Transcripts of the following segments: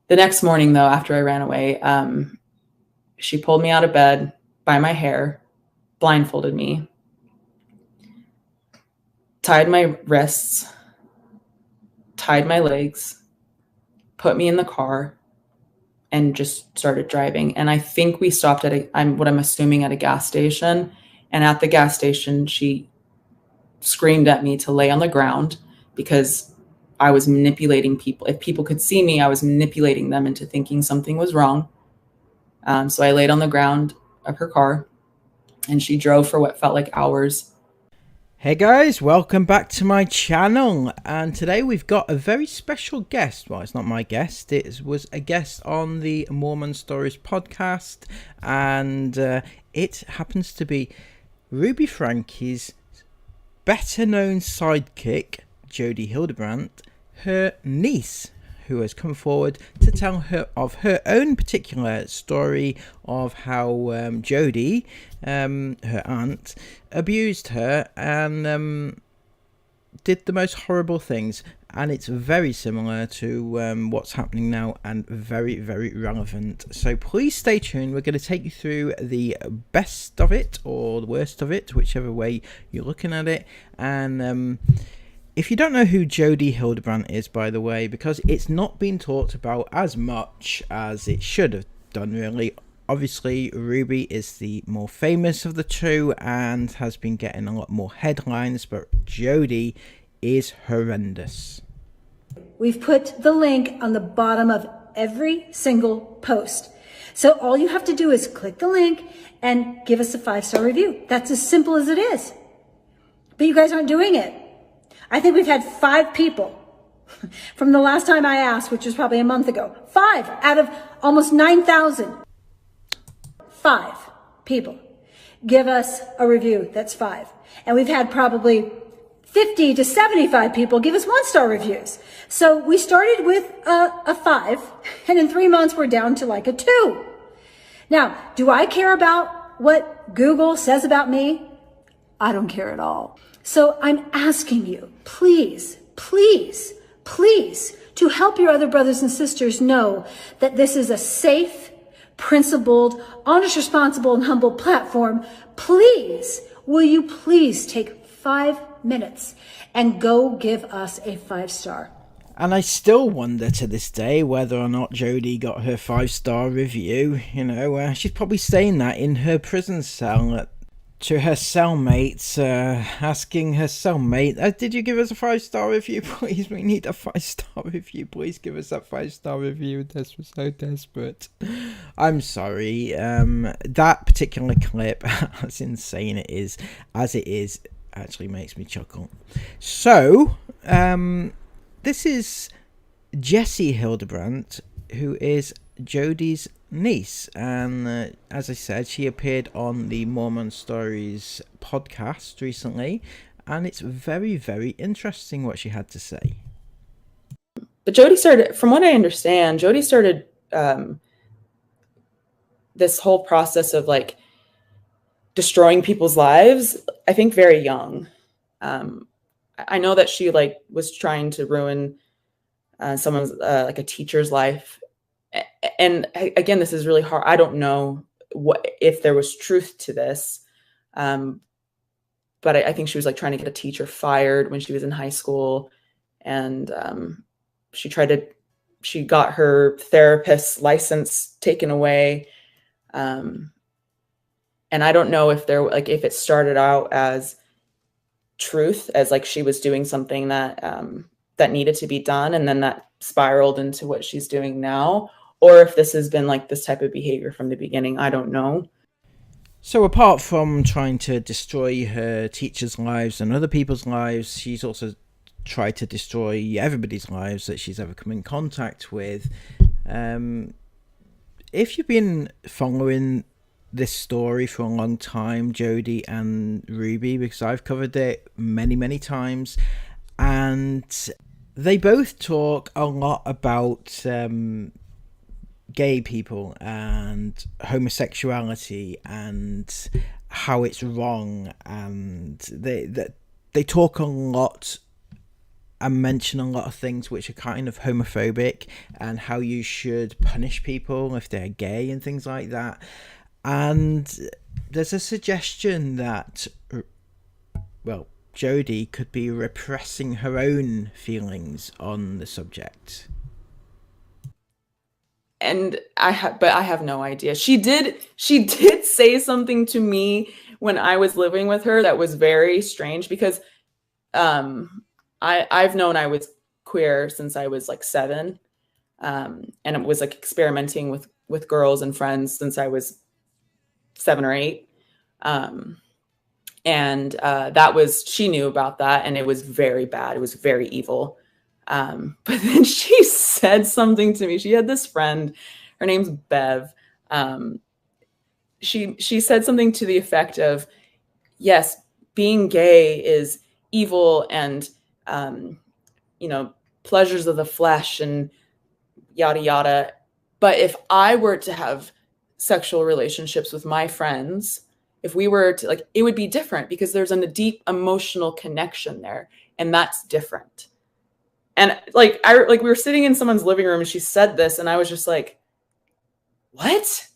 The next morning, though, after I ran away, she pulled me out of bed by my hair, blindfolded me, tied my wrists, tied my legs, put me in the car, and just started driving. And I think we stopped at what I'm assuming at a gas station. And at the gas station, she screamed at me to lay on the ground because I was manipulating people. If people could see me, I was manipulating them into thinking something was wrong. So I laid on the ground of her car, and she drove for what felt like hours. Hey guys, welcome back to my channel, and today we've got a very special guest. Well, it's not my guest, it was a guest on the Mormon Stories podcast, and it happens to be Ruby Frankie's better known sidekick, Jody Hildebrandt, her niece, who has come forward to tell her of her own particular story of how Jody, her aunt, abused her and did the most horrible things. And it's very similar to what's happening now and very, very relevant. So please stay tuned. We're going to take you through the best of it or the worst of it, whichever way you're looking at it. And if you don't know who Jody Hildebrandt is, by the way, because it's not been talked about as much as it should have done, really. Obviously, Ruby is the more famous of the two and has been getting a lot more headlines, but Jody is horrendous. We've put the link on the bottom of every single post. So all you have to do is click the link and give us a 5-star review. That's as simple as it is. But you guys aren't doing it. I think we've had 5 people from the last time I asked, which was probably a month ago. 5 out of almost 9,000. 5 people give us a review. That's 5. And we've had probably 50 to 75 people give us 1-star reviews. So we started with a 5, and in 3 months we're down to like a 2. Now, do I care about what Google says about me? I don't care at all. So I'm asking you, please, please, please, to help your other brothers and sisters know that this is a safe, principled, honest, responsible, and humble platform. Please, will you please take 5 minutes and go give us a 5-star? And I still wonder to this day whether or not Jody got her 5-star review. You know, she's probably saying that in her prison cell to her cellmates, asking her cellmate, did you give us a 5-star review, please? We need a 5-star review. Please give us that 5-star review. This was so desperate. I'm sorry. That particular clip, as insane it is, as it is, actually makes me chuckle. So, this is Jessie Hildebrandt, who is Jody's niece, and as I said, she appeared on the Mormon Stories podcast recently, and it's very, very interesting what she had to say. But Jody started, from what I understand, Jody started this whole process of like destroying people's lives, I think, very young. I know that she like was trying to ruin someone's like a teacher's life. And again, this is really hard. I don't know if there was truth to this. But I think she was like trying to get a teacher fired when she was in high school. And she got her therapist's license taken away. And I don't know if if it started out as truth, as like she was doing something that, that needed to be done. And then that spiraled into what she's doing now. Or if this has been like this type of behavior from the beginning, I don't know. So apart from trying to destroy her teachers' lives and other people's lives, she's also tried to destroy everybody's lives that she's ever come in contact with. If you've been following this story for a long time, Jody and Ruby, because I've covered it many, many times, and they both talk a lot about gay people and homosexuality and how it's wrong, and they talk a lot and mention a lot of things which are kind of homophobic, and how you should punish people if they're gay and things like that. And there's a suggestion that, well, Jodie could be repressing her own feelings on the subject. And I have no idea. She did say something to me when I was living with her that was very strange, because I've known I was queer since I was like 7, and it was like experimenting with girls and friends since I was 7 or 8. And that was, she knew about that, and it was very bad. It was very evil. But then she said something to me. She had this friend, her name's Bev. She said something to the effect of, yes, being gay is evil, and pleasures of the flesh and yada yada. But if I were to have sexual relationships with my friends, if we were to, like, it would be different, because there's a deep emotional connection there, and that's different. And we were sitting in someone's living room and she said this, and I was just like, what?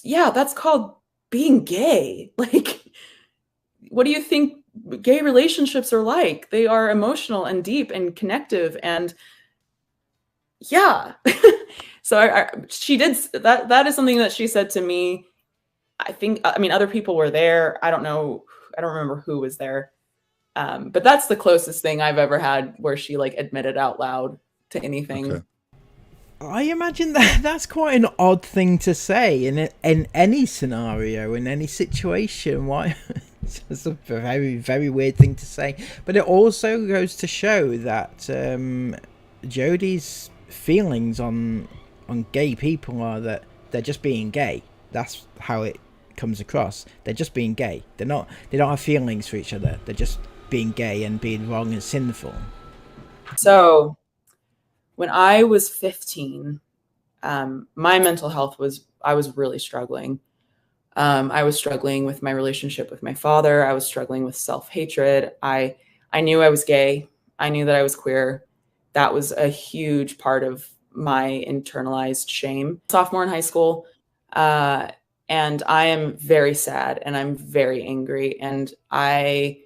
Yeah, that's called being gay. Like, what do you think gay relationships are like? They are emotional and deep and connective, and yeah. So she did that. That is something that she said to me. I mean, other people were there. I don't know. I don't remember who was there. But that's the closest thing I've ever had where she like admitted out loud to anything. Okay. I imagine that's quite an odd thing to say in any scenario, in any situation. Why? It's a very, very weird thing to say. But it also goes to show that Jodie's feelings on gay people are that they're just being gay. That's how it comes across. They're just being gay. They don't have feelings for each other. They're just being gay and being wrong and sinful. So when I was 15, my mental health I was really struggling. I was struggling with my relationship with my father. I was struggling with self-hatred. I knew I was gay. I knew that I was queer. That was a huge part of my internalized shame. Sophomore in high school, and I am very sad, and I'm very angry, and I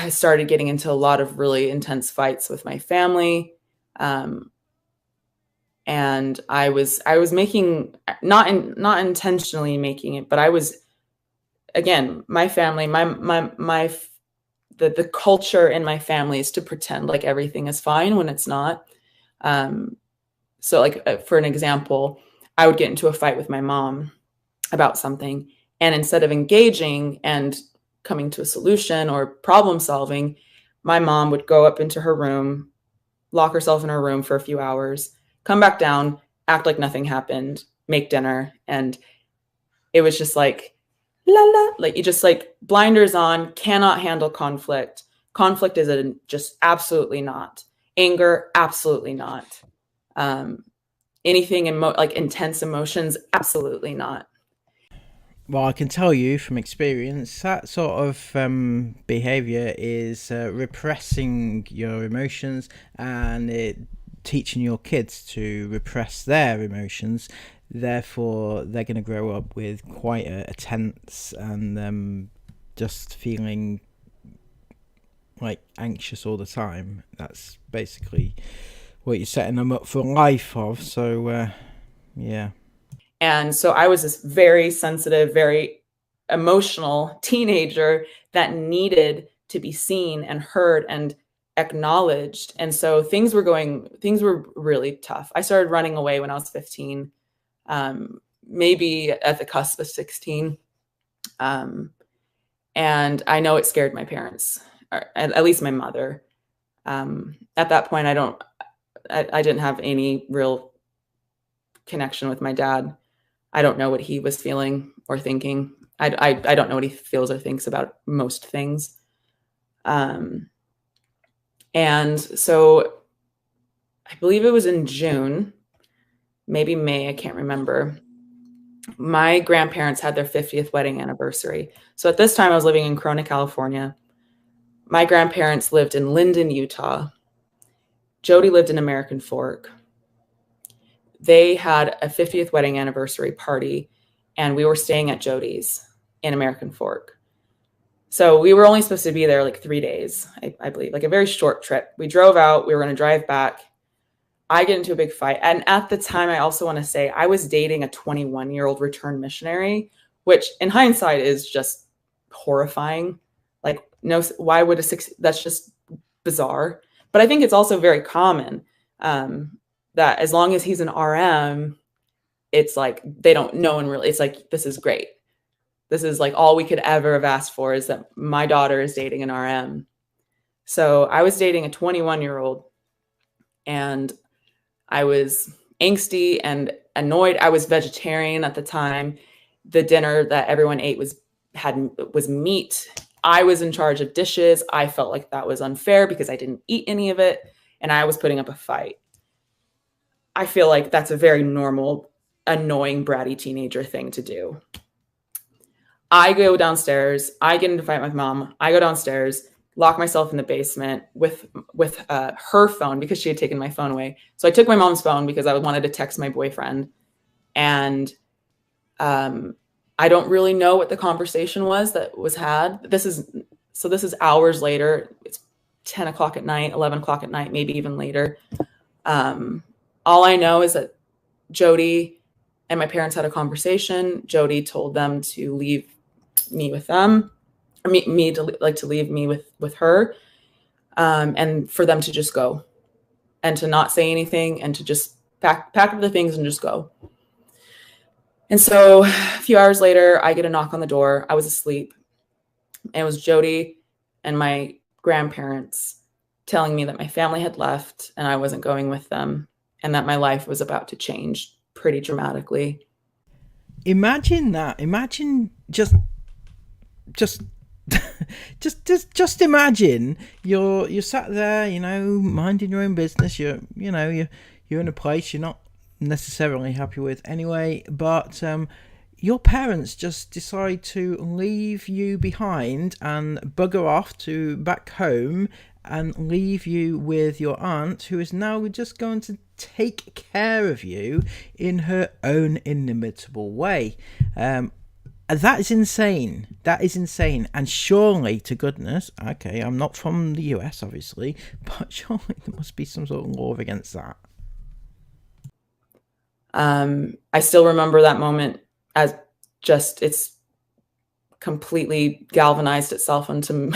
started getting into a lot of really intense fights with my family. And I was making, not intentionally making it, but I was, again, my family, the culture in my family is to pretend like everything is fine when it's not. So like, for an example, I would get into a fight with my mom about something, and instead of engaging and coming to a solution or problem solving, my mom would go up into her room, lock herself in her room for a few hours, come back down, act like nothing happened, make dinner. And it was just like, la la, like you just like blinders on, cannot handle conflict. Conflict is just absolutely not. Anger, absolutely not. Anything like intense emotions, absolutely not. Well, I can tell you from experience that sort of behavior is repressing your emotions, and teaching your kids to repress their emotions. Therefore, they're going to grow up with quite a tense and just feeling like anxious all the time. That's basically what you're setting them up for life of. So, yeah. And so I was this very sensitive, very emotional teenager that needed to be seen and heard and acknowledged. And so things were really tough. I started running away when I was 15, maybe at the cusp of 16. And I know it scared my parents, or at least my mother. At that point, I didn't have any real connection with my dad. I don't know what he was feeling or thinking. I don't know what he feels or thinks about most things. And so I believe it was in June, maybe May, I can't remember. My grandparents had their 50th wedding anniversary. So at this time I was living in Corona, California. My grandparents lived in Linden, Utah. Jody lived in American Fork. They had a 50th wedding anniversary party, and we were staying at Jody's in American Fork. So we were only supposed to be there like 3 days, I believe, like a very short trip. We drove out, we were going to drive back. I get into a big fight. And at the time, I also want to say I was dating a 21-year-old returned missionary, which in hindsight is just horrifying. Like, no, why would that's just bizarre. But I think it's also very common that as long as he's an RM, it's like they don't know and really, it's like, this is great. This is like all we could ever have asked for is that my daughter is dating an RM. So I was dating a 21-year-old, and I was angsty and annoyed. I was vegetarian at the time. The dinner that everyone ate was meat. I was in charge of dishes. I felt like that was unfair because I didn't eat any of it, and I was putting up a fight. I feel like that's a very normal, annoying, bratty teenager thing to do. I go downstairs. I get into a fight with mom. I go downstairs, lock myself in the basement with her phone because she had taken my phone away. So I took my mom's phone because I wanted to text my boyfriend. And I don't really know what the conversation was that was had. This is hours later. It's 10 o'clock at night, 11 o'clock at night, maybe even later. All I know is that Jody and my parents had a conversation. Jody told them to leave me with them, or me to leave me with her, and for them to just go and to not say anything and to just pack up the things and just go. And so a few hours later, I get a knock on the door. I was asleep. And it was Jody and my grandparents telling me that my family had left and I wasn't going with them, and that my life was about to change pretty dramatically. Imagine that. Imagine just imagine you're sat there, minding your own business. You're in a place you're not necessarily happy with anyway, but your parents just decide to leave you behind and bugger off to back home and leave you with your aunt, who is now just going to take care of you in her own inimitable way. That is insane. That is insane. And surely, to goodness, okay, I'm not from the US, obviously, but surely there must be some sort of law against that. I still remember that moment as just, it's completely galvanized itself onto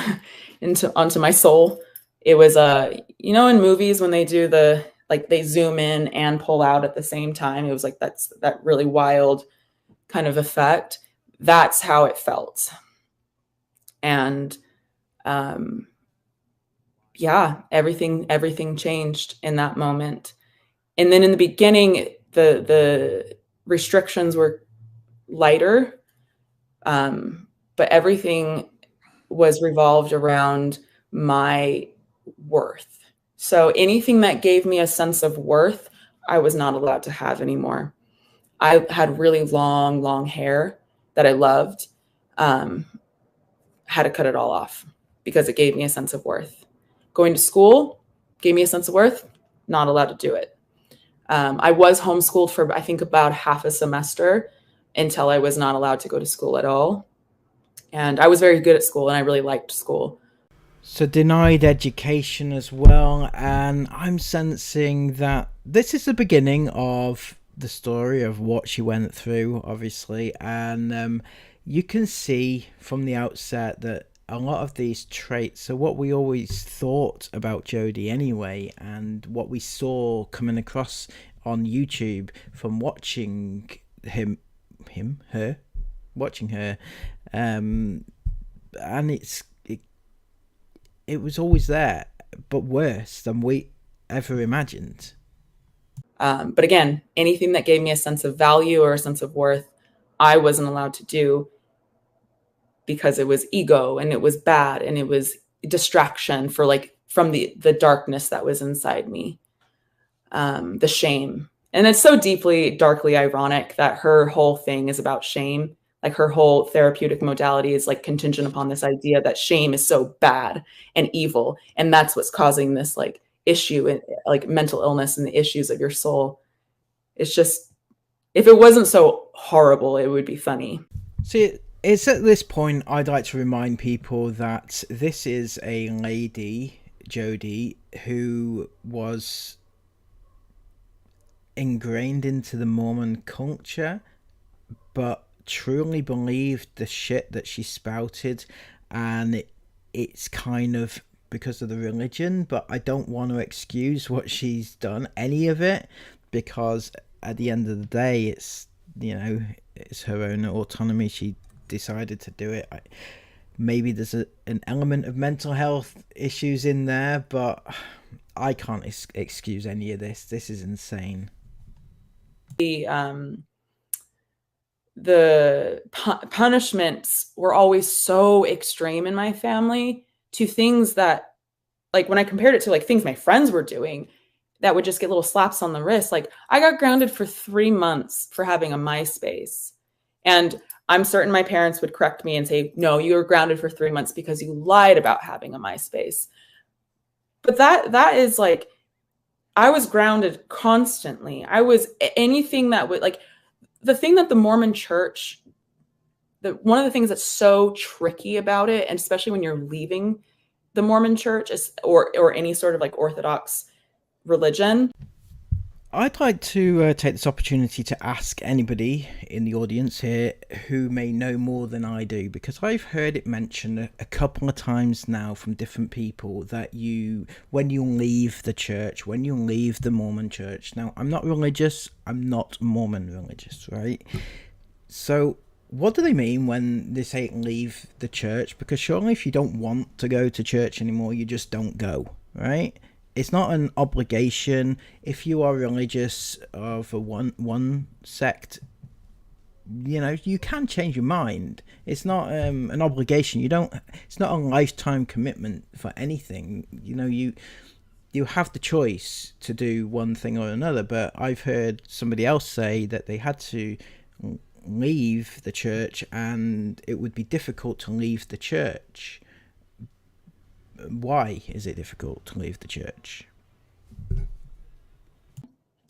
my soul. It was, in movies when they do they zoom in and pull out at the same time, it was like, that really wild kind of effect. That's how it felt. And, everything changed in that moment. And then in the beginning, the restrictions were lighter, but everything was revolved around my worth. So anything that gave me a sense of worth, I was not allowed to have anymore. I had really long hair that I loved, had to cut it all off because it gave me a sense of worth. Going to school gave me a sense of worth, not allowed to do it. I was homeschooled for, I think, about half a semester until I was not allowed to go to school at all. And I was very good at school and I really liked school. So denied education as well. And I'm sensing that this is the beginning of the story of what she went through, obviously. And you can see from the outset that a lot of these traits are what we always thought about Jody anyway, and what we saw coming across on YouTube from watching her, and it was always there, but worse than we ever imagined. But again, anything that gave me a sense of value or a sense of worth, I wasn't allowed to do because it was ego and it was bad and it was distraction from the darkness that was inside me, the shame. And it's so darkly ironic that her whole thing is about shame. Like her whole therapeutic modality is like contingent upon this idea that shame is so bad and evil. And that's what's causing this like issue in like mental illness and the issues of your soul. It's just, if it wasn't so horrible, it would be funny. See, it's at this point I'd like to remind people that this is a lady, Jodie, who was ingrained into the Mormon culture, but truly believed the shit that she spouted, and it's kind of because of the religion, but I don't want to excuse what she's done, any of it, because at the end of the day, it's, you know, it's her own autonomy. She decided to do it. Maybe there's an element of mental health issues in there, but I can't excuse any of this. This is insane. The punishments were always so extreme in my family to things that, like when I compared it to like things my friends were doing, that would just get little slaps on the wrist. Like I got grounded for 3 months for having a MySpace. And I'm certain my parents would correct me and say, no, you were grounded for 3 months because you lied about having a MySpace. But that is like, I was grounded constantly. I was anything that would like, the thing that the Mormon church, one of the things that's so tricky about it, and especially when you're leaving the Mormon church or any sort of like Orthodox religion. I'd like to take this opportunity to ask anybody in the audience here who may know more than I do, because I've heard it mentioned a couple of times now from different people that when you leave the church, when you leave the Mormon church. Now, I'm not religious. I'm not Mormon religious, right? So what do they mean when they say leave the church? Because surely if you don't want to go to church anymore, you just don't go, right? It's not an obligation. If you are religious of a one sect, you know, you can change your mind. It's not an obligation. It's not a lifetime commitment for anything. You know, you have the choice to do one thing or another. But I've heard somebody else say that they had to leave the church and it would be difficult to leave the church. Why is it difficult to leave the church?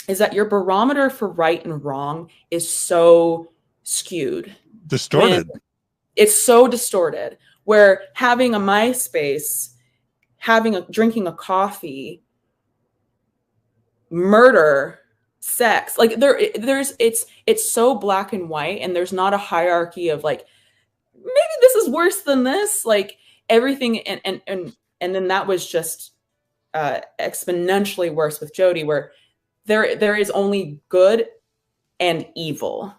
Is that your barometer for right and wrong is so skewed. Distorted. It's so distorted, where having a MySpace, drinking a coffee, murder, sex, like it's so black and white, and there's not a hierarchy of like, maybe this is worse than this, like everything. And then that was just exponentially worse with Jodie, where there is only good and evil.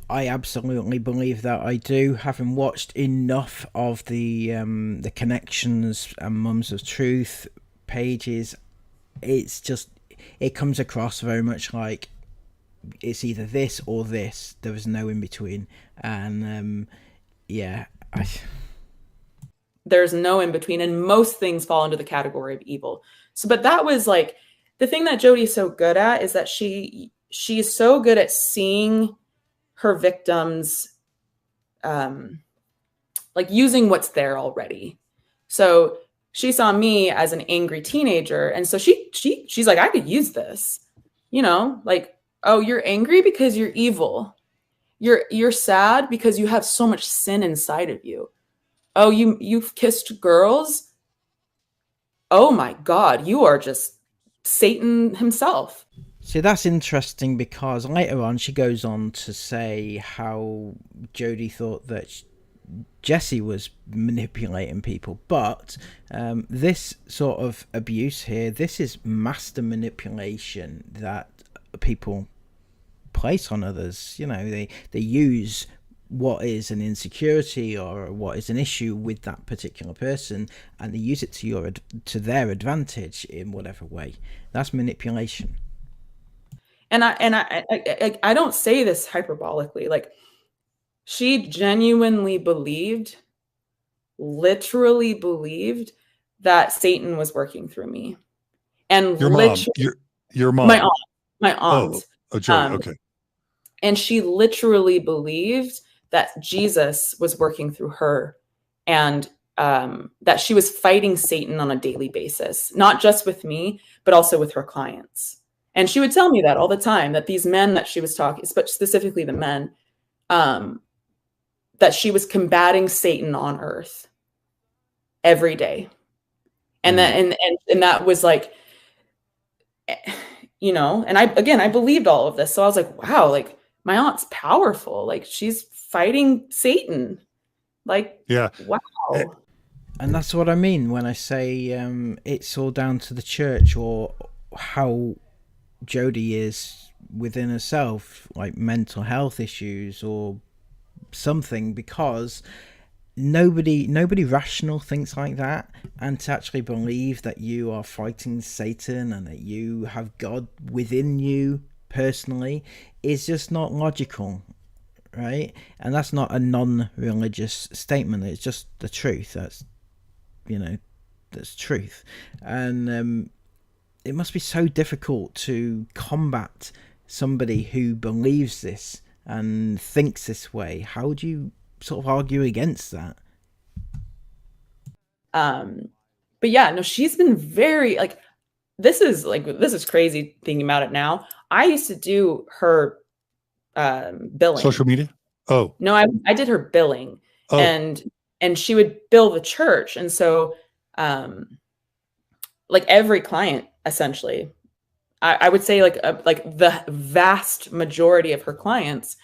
I absolutely believe that. I do, having watched enough of the Connections and Mums of Truth pages. It's just, it comes across very much like it's either this or this. There is no in between, and there's no in between, and most things fall into the category of evil. So, but that was like the thing that Jodie is so good at, is that she's so good at seeing her victims, like using what's there already. So she saw me as an angry teenager, and so she's like, I could use this, you know, like, oh, you're angry because you're evil. You're sad because you have so much sin inside of you. Oh, you've kissed girls? Oh my God, you are just Satan himself. See, that's interesting, because later on she goes on to say how Jodie thought that Jesse was manipulating people, but this sort of abuse here, this is master manipulation that people place on others. You know, they use what is an insecurity or what is an issue with that particular person, and they use it to their advantage in whatever way. That's manipulation. And I don't say this hyperbolically. Like, she genuinely believed, literally believed, that Satan was working through me. And your mom, your mom, my aunt. Oh, Jodie, okay. And she literally believed that Jesus was working through her, and that she was fighting Satan on a daily basis, not just with me, but also with her clients. And she would tell me that all the time, that these men that she was talking, but specifically the men, that she was combating Satan on earth every day. And that, and that was like, you know, and I believed all of this. So I was like, wow, like my aunt's powerful. Like she's fighting Satan. Like, Yeah. wow. And that's what I mean when I say it's all down to the church, or how Jody is within herself, like mental health issues or something, because nobody rational thinks like that. And to actually believe that you are fighting Satan and that you have God within you personally is just not logical, right? And that's not a non-religious statement. It's just the truth. That's, you know, that's truth. And it must be so difficult to combat somebody who believes this and thinks this way. How would you sort of argue against that? But yeah, no, she's been very like, this is crazy thinking about it now. I used to do her billing. Social media? Oh. No, I did her billing. Oh. And she would bill the church. And so like every client, essentially, I would say like the vast majority of her clients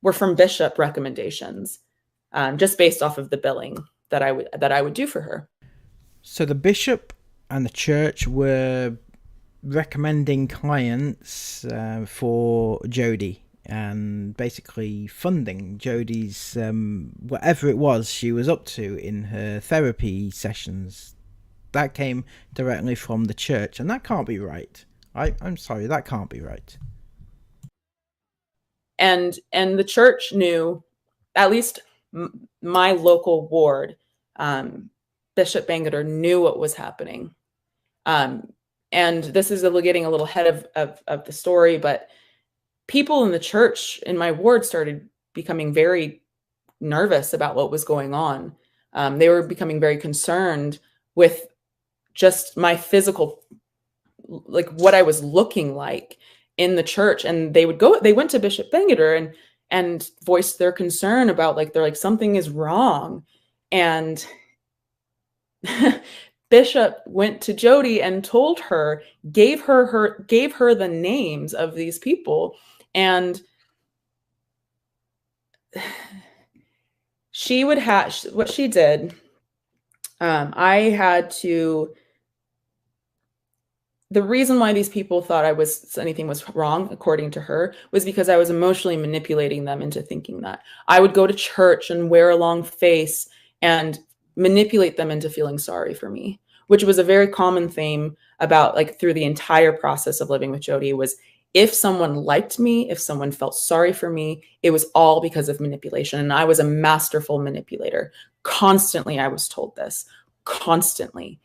were from bishop recommendations, just based off of the billing that I would do for her. So the bishop and the church were recommending clients for Jody, and basically funding Jody's whatever it was she was up to in her therapy sessions. That came directly from the church, and that can't be right. I'm sorry, that can't be right. And the church knew, at least my local ward, Bishop Bangeter knew what was happening. And this is getting a little ahead of the story, but people in the church in my ward started becoming very nervous about what was going on. They were becoming very concerned with just my physical, like what I was looking like in the church. And they went to Bishop Bangeter and voiced their concern about, like, they're like, something is wrong. And Bishop went to Jody and told her, gave her the names of these people. And she would have, what she did, I had to, the reason why these people thought anything was wrong, according to her, was because I was emotionally manipulating them into thinking that. I would go to church and wear a long face and manipulate them into feeling sorry for me, which was a very common theme about, like, through the entire process of living with Jody, was if someone liked me, if someone felt sorry for me, it was all because of manipulation. And I was a masterful manipulator. Constantly, I was told this. Constantly.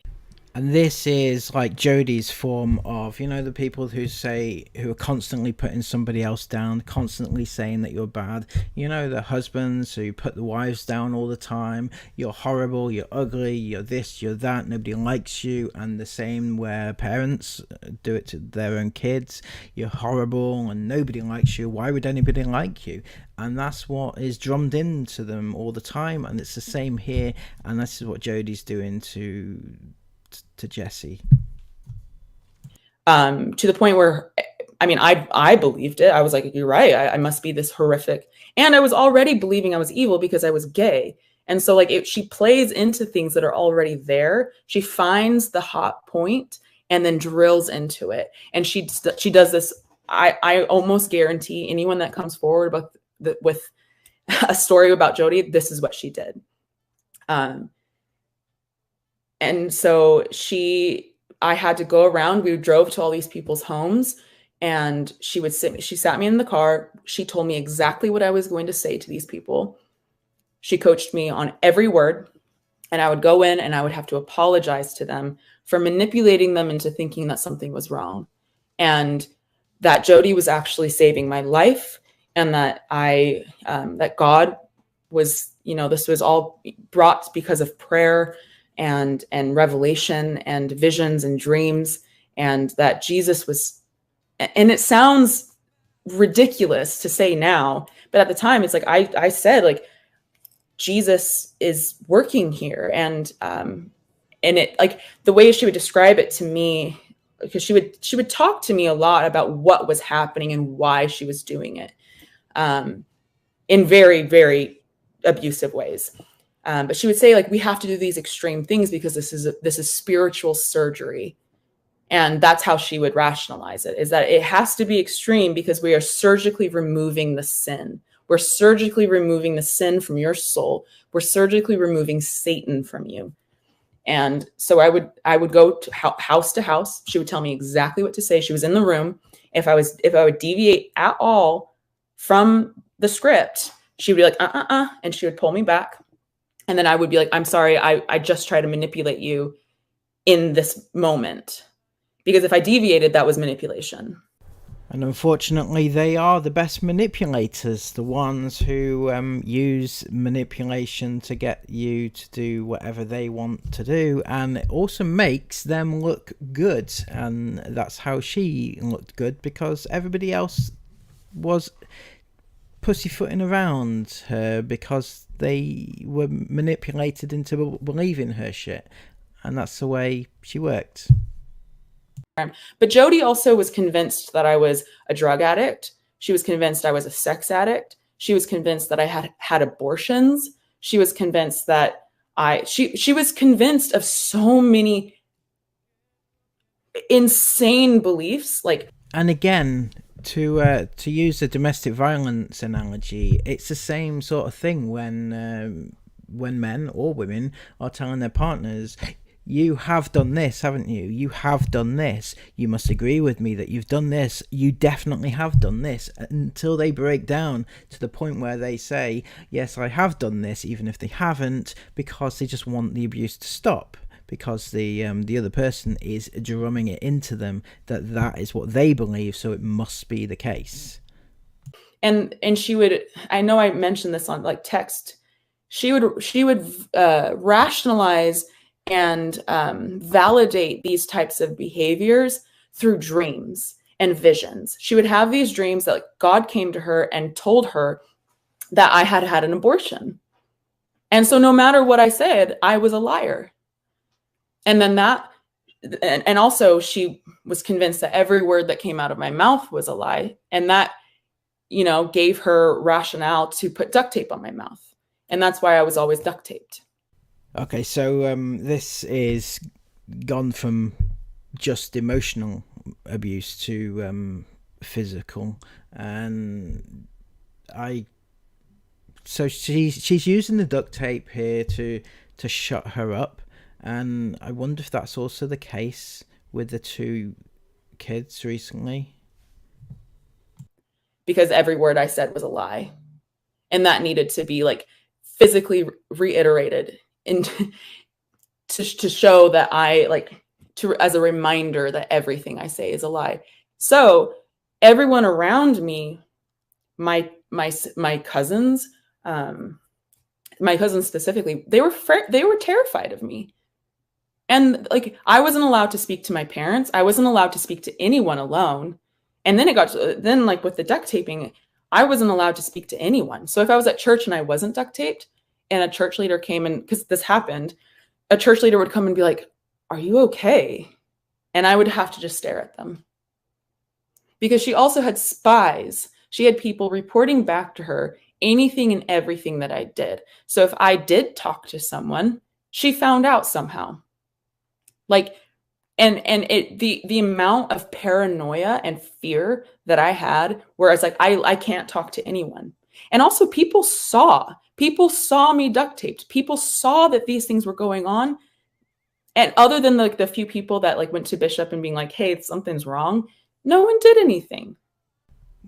And this is like Jody's form of, you know, the people who are constantly putting somebody else down, constantly saying that you're bad. You know, the husbands who put the wives down all the time. You're horrible, you're ugly, you're this, you're that, nobody likes you. And the same where parents do it to their own kids. You're horrible and nobody likes you. Why would anybody like you? And that's what is drummed into them all the time. And it's the same here. And this is what Jody's doing to Jesse, to the point where, I mean, I believed it. I was like, you're right, I must be this horrific. And I was already believing I was evil because I was gay. And so, like, she plays into things that are already there. She finds the hot point and then drills into it. And she does this. I almost guarantee anyone that comes forward with a story about Jody, this is what she did. And so I had to go around. We drove to all these people's homes, and she sat me in the car. She told me exactly what I was going to say to these people. She coached me on every word, and I would go in and I would have to apologize to them for manipulating them into thinking that something was wrong, and that Jody was actually saving my life, and that that God was, this was all brought because of prayer and revelation and visions and dreams, and that Jesus was, and it sounds ridiculous to say now, but at the time it's like, I said, like, Jesus is working here. And it, like, the way she would describe it to me, because she would talk to me a lot about what was happening and why she was doing it, in very, very abusive ways. But she would say, like, we have to do these extreme things because this is spiritual surgery. And that's how she would rationalize it, is that it has to be extreme because we are surgically removing the sin. We're surgically removing the sin from your soul. We're surgically removing Satan from you. And so I would go to house to house. She would tell me exactly what to say. She was in the room. If I would deviate at all from the script, she would be like, and she would pull me back. And then I would be like, I'm sorry, I just try to manipulate you in this moment. Because if I deviated, that was manipulation. And unfortunately, they are the best manipulators, the ones who use manipulation to get you to do whatever they want to do. And it also makes them look good. And that's how she looked good, because everybody else was pussyfooting around her because they were manipulated into believing her shit. And that's the way she worked. But Jody also was convinced that I was a drug addict. She was convinced I was a sex addict. She was convinced that I had abortions. She was convinced that she was convinced of so many insane beliefs. Like, and again, to use the domestic violence analogy, it's the same sort of thing when men or women are telling their partners, you have done this, haven't you? You have done this. You must agree with me that you've done this. You definitely have done this, until they break down to the point where they say, yes, I have done this, even if they haven't, because they just want the abuse to stop, because the other person is drumming it into them that is what they believe, so it must be the case. And she would, I know I mentioned this on like text, she would rationalize and validate these types of behaviors through dreams and visions. She would have these dreams that, like, God came to her and told her that I had had an abortion. And so no matter what I said, I was a liar. And then and also she was convinced that every word that came out of my mouth was a lie. And that, gave her rationale to put duct tape on my mouth. And that's why I was always duct taped. Okay, so this is gone from just emotional abuse to physical, and so she's using the duct tape here to shut her up, and I wonder if that's also the case with the two kids recently. Because every word I said was a lie, and that needed to be like physically reiterated. And to show that as a reminder that everything I say is a lie. So everyone around me, my cousins, my cousins specifically, they were terrified of me. And like, I wasn't allowed to speak to my parents. I wasn't allowed to speak to anyone alone. And then like with the duct taping, I wasn't allowed to speak to anyone. So if I was at church and I wasn't duct taped, and a church leader came in, because this happened, a church leader would come and be like, are you okay? And I would have to just stare at them. Because she also had spies. She had people reporting back to her anything and everything that I did. So if I did talk to someone, she found out somehow. Like, the amount of paranoia and fear that I had, where it's like, I can't talk to anyone. And also people saw me duct taped. People saw that these things were going on. And other than like the few people that like went to Bishop and being like, hey, something's wrong, no one did anything.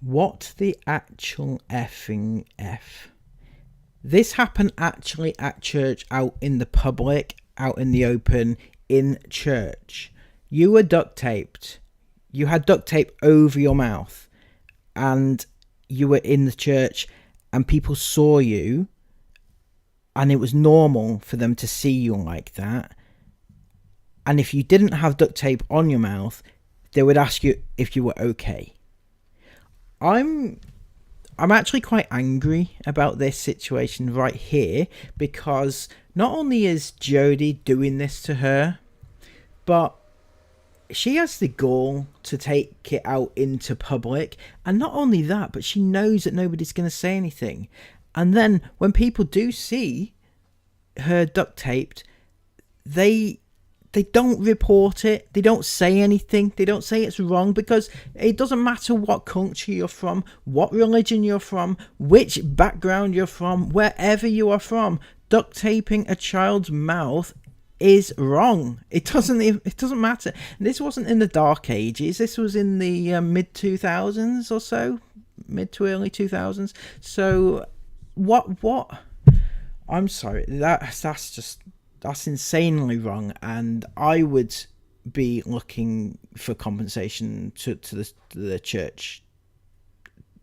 What the actual effing F? This happened actually at church, out in the public, out in the open, in church. You were duct taped. You had duct tape over your mouth. And you were in the church and people saw you and it was normal for them to see you like that. And if you didn't have duct tape on your mouth, they would ask you if you were okay. I'm actually quite angry about this situation right here, because not only is Jodie doing this to her, but she has the gall to take it out into public. And not only that, but she knows that nobody's going to say anything. And then when people do see her duct taped, they don't report it. They don't say anything. They don't say it's wrong, because it doesn't matter what country you're from, what religion you're from, which background you're from, wherever you are from. Duct taping a child's mouth is wrong. It doesn't matter. And this wasn't in the Dark Ages. This was in the mid 2000s or so, mid to early 2000s. So what? I'm sorry. That's insanely wrong, and I would be looking for compensation to the church.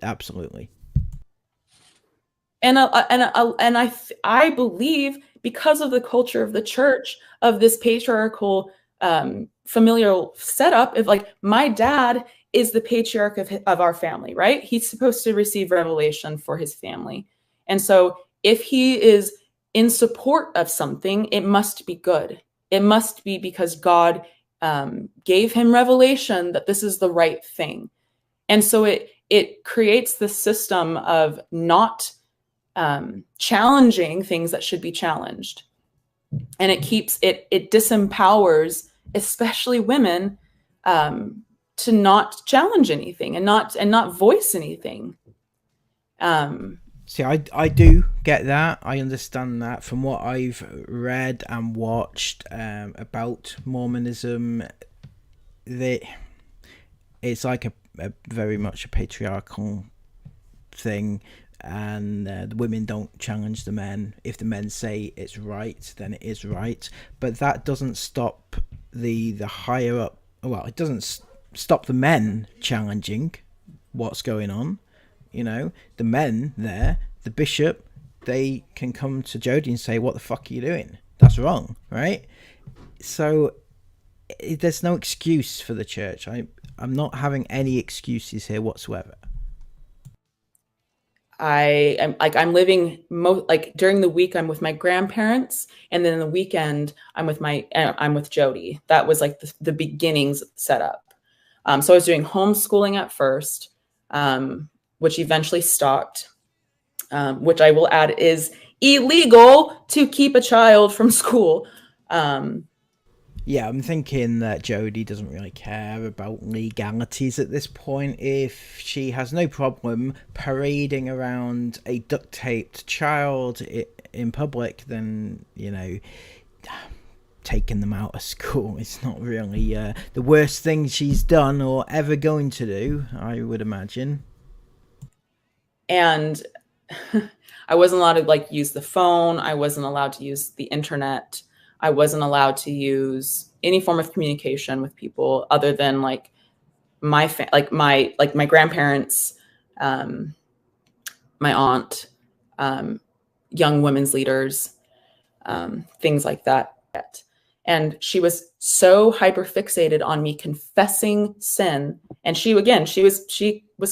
Absolutely. And I believe, because of the culture of the church, of this patriarchal familial setup, of like, my dad is the patriarch of our family, right? He's supposed to receive revelation for his family, and so if he is in support of something, it must be good. It must be because God gave him revelation that this is the right thing. And so it creates this system of not challenging things that should be challenged. And it disempowers, especially women, to not challenge anything and not voice anything. See, I do get that. I understand that from what I've read and watched about Mormonism. It's like a very much a patriarchal thing, and the women don't challenge the men. If the men say it's right, then it is right. But that doesn't stop the higher up. Well, it doesn't stop the men challenging what's going on. You know, the men there, the bishop, they can come to Jodie and say, what the fuck are you doing? That's wrong, right? So there's no excuse for the church. I'm not having any excuses here whatsoever. I'm living during the week I'm with my grandparents, and then the weekend I'm with Jodie. That was like the beginnings set up. So I was doing homeschooling at first, which eventually stopped, which I will add is illegal to keep a child from school. Yeah, I'm thinking that Jodie doesn't really care about legalities at this point. If she has no problem parading around a duct-taped child in public, then, you know, taking them out of school is not really the worst thing she's done or ever going to do, I would imagine. And I wasn't allowed to use the phone. I wasn't allowed to use the internet. I wasn't allowed to use any form of communication with people other than my grandparents, my aunt, young women's leaders, things like that. And she was so hyper fixated on me confessing sin. And she was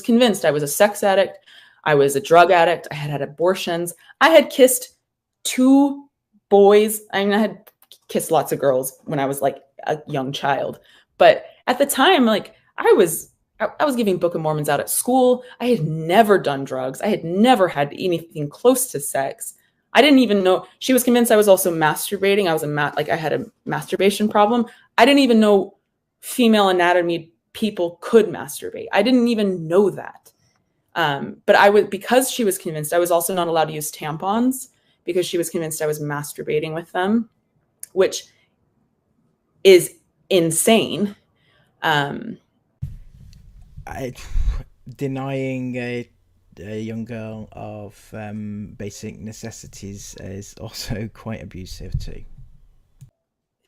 convinced I was a sex addict. I was a drug addict. I had abortions. I had kissed 2 boys. I mean, I had kissed lots of girls when I was like a young child. But at the time, I was giving Book of Mormons out at school. I had never done drugs. I had never had anything close to sex. I didn't even know. She was convinced I was also masturbating. I had a masturbation problem. I didn't even know female anatomy people could masturbate. I didn't even know that. But because she was convinced, I was also not allowed to use tampons because she was convinced I was masturbating with them, which is insane. Denying a young girl of basic necessities is also quite abusive too.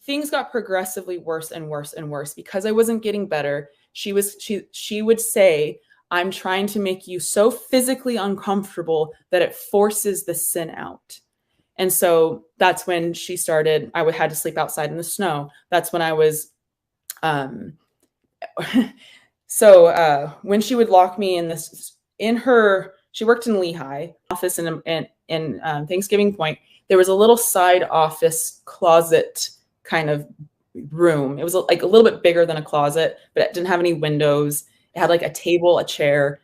Things got progressively worse and worse and worse because I wasn't getting better. She would say, I'm trying to make you so physically uncomfortable that it forces the sin out. And so that's when she started, I had to sleep outside in the snow. That's when I was, when she would lock me she worked in Lehigh office in Thanksgiving Point. There was a little side office closet kind of room. It was like a little bit bigger than a closet, but it didn't have any windows. It had like a table, a chair,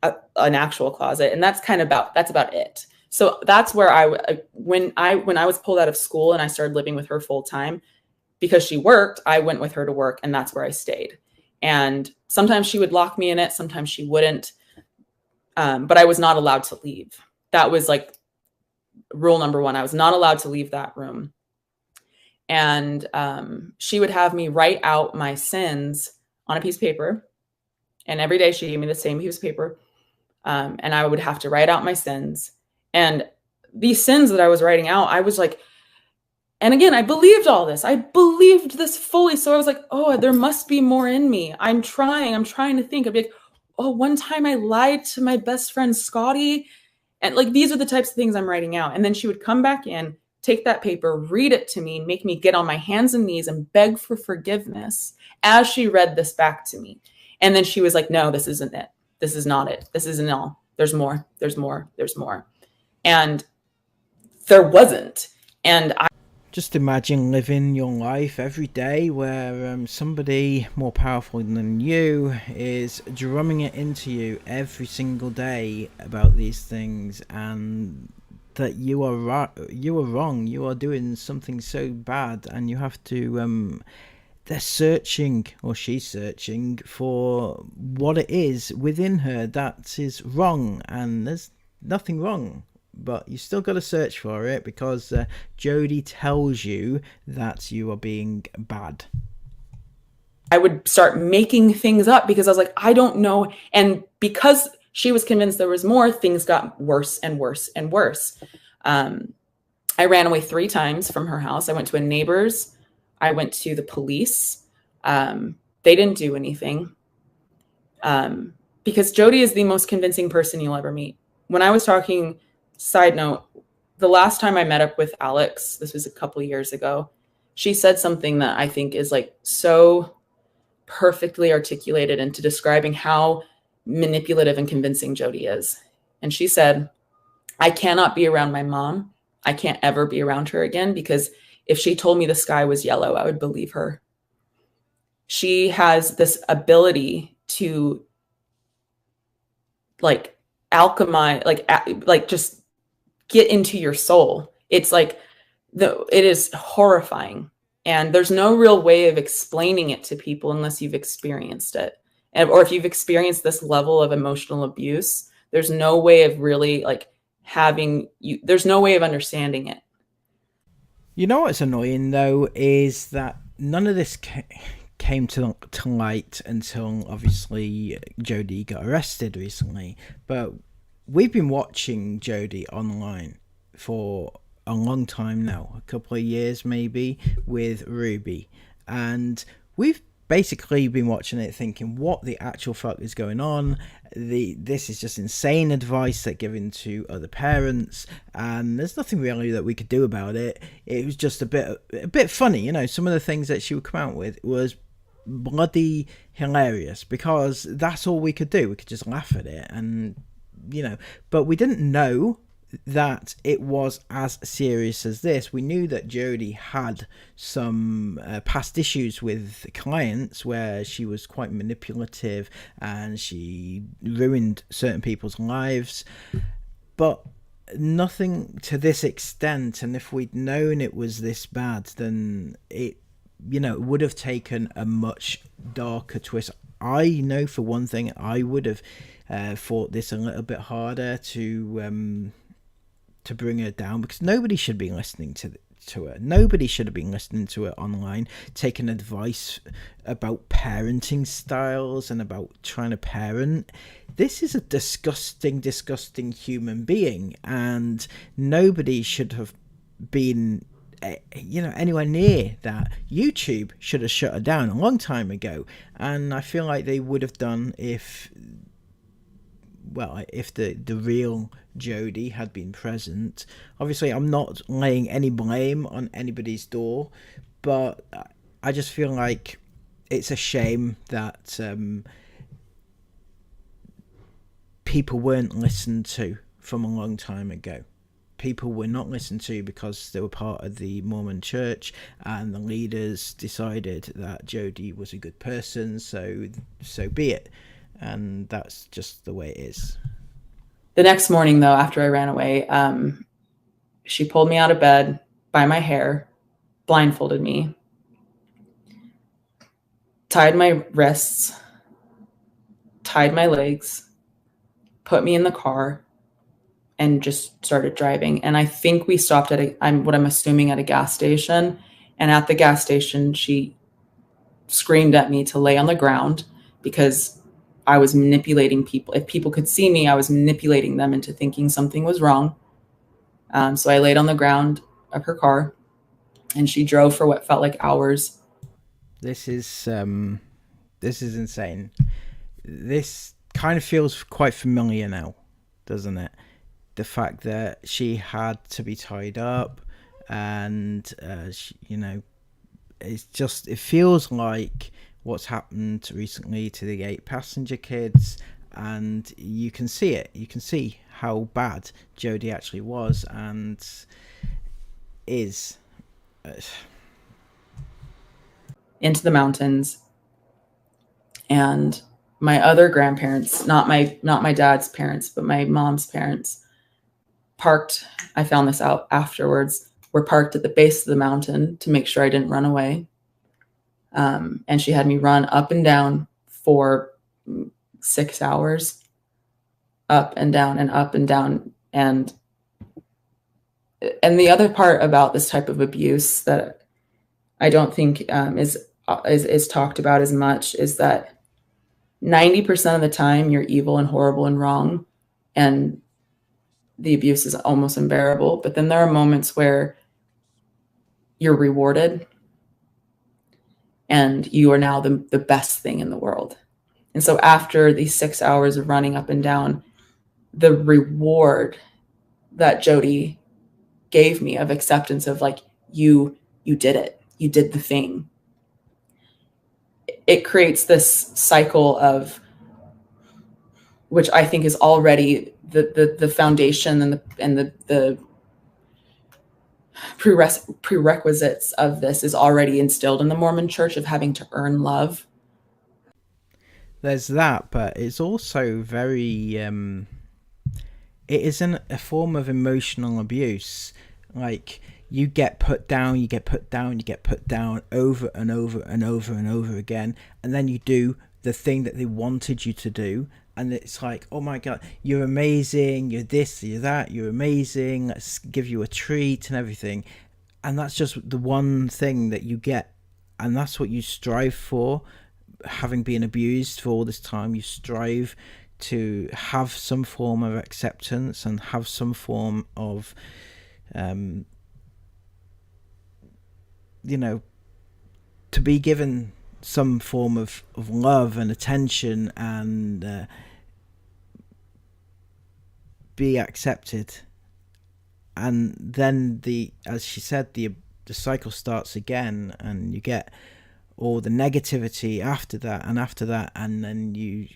an actual closet, and that's about it. So that's where when I was pulled out of school and I started living with her full time, because she worked, I went with her to work, and that's where I stayed. And sometimes she would lock me in it, sometimes she wouldn't. But I was not allowed to leave. That was like rule number one. I was not allowed to leave that room. And she would have me write out my sins on a piece of paper. And every day she gave me the same piece of paper. And I would have to write out my sins. And these sins that I was writing out, I was like, and again, I believed all this. I believed this fully. So I was like, oh, there must be more in me. I'm trying to think. I'd be like, oh, one time I lied to my best friend, Scotty. And like, these are the types of things I'm writing out. And then she would come back in, take that paper, read it to me, make me get on my hands and knees and beg for forgiveness as she read this back to me. And then she was like, no, this isn't it. This is not it. This isn't all. There's more. There's more. There's more. And there wasn't. And just imagine living your life every day where somebody more powerful than you is drumming it into you every single day about these things, and that you are wrong, you are doing something so bad, and you have to they're searching, or she's searching, for what it is within her that is wrong, and there's nothing wrong. But you still got to search for it, because Jody tells you that you are being bad. I would start making things up because I was like, I don't know. And because she was convinced there was more, things got worse and worse and worse. I ran away 3 times from her house. I went to a neighbor's. I went to the police. They didn't do anything. Because Jody is the most convincing person you'll ever meet. When I was talking... Side note, the last time I met up with Alex, this was a couple of years ago, she said something that I think is like so perfectly articulated into describing how manipulative and convincing Jody is. And she said, I cannot be around my mom. I can't ever be around her again, because if she told me the sky was yellow, I would believe her. She has this ability to like alchemize, like just get into your soul. It's like it is horrifying, and there's no real way of explaining it to people unless you've experienced it, or if you've experienced this level of emotional abuse. There's no way of really like there's no way of understanding it. You know what's annoying though is that none of this came to light until obviously Jody got arrested recently, but we've been watching Jody online for a long time now, a couple of years maybe, with Ruby, and we've basically been watching it thinking, what the actual fuck is going on? This is just insane advice they're giving to other parents, and there's nothing really that we could do about it. It was just a bit funny, you know. Some of the things that she would come out with was bloody hilarious, because that's all we could do. We could just laugh at it, and you know, but we didn't know that it was as serious as this. We knew that Jody had some past issues with clients where she was quite manipulative and she ruined certain people's lives, but nothing to this extent. And if we'd known it was this bad, then it, you know, it would have taken a much darker twist. I know for one thing, I would have fought this a little bit harder to bring her down, because nobody should be listening to her. Nobody should have been listening to her online, taking advice about parenting styles and about trying to parent. This is a disgusting human being, and nobody should have been, you know, anywhere near that. YouTube should have shut her down a long time ago, and I feel like they would have done if well, if the real Jody had been present. Obviously, I'm not laying any blame on anybody's door, but I just feel like it's a shame that people weren't listened to from a long time ago. People were not listened to because they were part of the Mormon church, and the leaders decided that Jody was a good person, so be it. And that's just the way it is. The next morning, though, after I ran away, she pulled me out of bed by my hair, blindfolded me, tied my wrists, tied my legs, put me in the car, and just started driving. And I think we stopped at what I'm assuming at a gas station. And at the gas station, she screamed at me to lay on the ground because I was manipulating people. If people could see me, I was manipulating them into thinking something was wrong. So I laid on the ground of her car, and she drove for what felt like hours. This is insane. This kind of feels quite familiar now, doesn't it? The fact that she had to be tied up, and it feels like what's happened recently to the 8 passenger kids, and you can see it. You can see how bad Jody actually was and is. Into the mountains, and my other grandparents, not my dad's parents, but my mom's parents, parked. I found this out afterwards. Were parked at the base of the mountain to make sure I didn't run away. And she had me run up and down for 6 hours, up and down and up and down. And the other part about this type of abuse that I don't think is talked about as much is that 90% of the time you're evil and horrible and wrong, and the abuse is almost unbearable. But then there are moments where you're rewarded and you are now the best thing in the world. And so after these 6 hours of running up and down, the reward that Jody gave me of acceptance of like, you did it, you did the thing. It creates this cycle of, which I think is already the foundation and the prerequisites of this is already instilled in the Mormon church of having to earn love. There's that, but it's also very it isn't a form of emotional abuse. Like, you get put down, you get put down, you get put down over and over and over and over again, and then you do the thing that they wanted you to do, and it's like, oh my god, you're amazing, you're this, you're that, you're amazing, let's give you a treat and everything. And that's just the one thing that you get, and that's what you strive for. Having been abused for all this time, you strive to have some form of acceptance and have some form of to be given some form of love and attention and be accepted. And then as she said, the cycle starts again, and you get all the negativity after that, and then you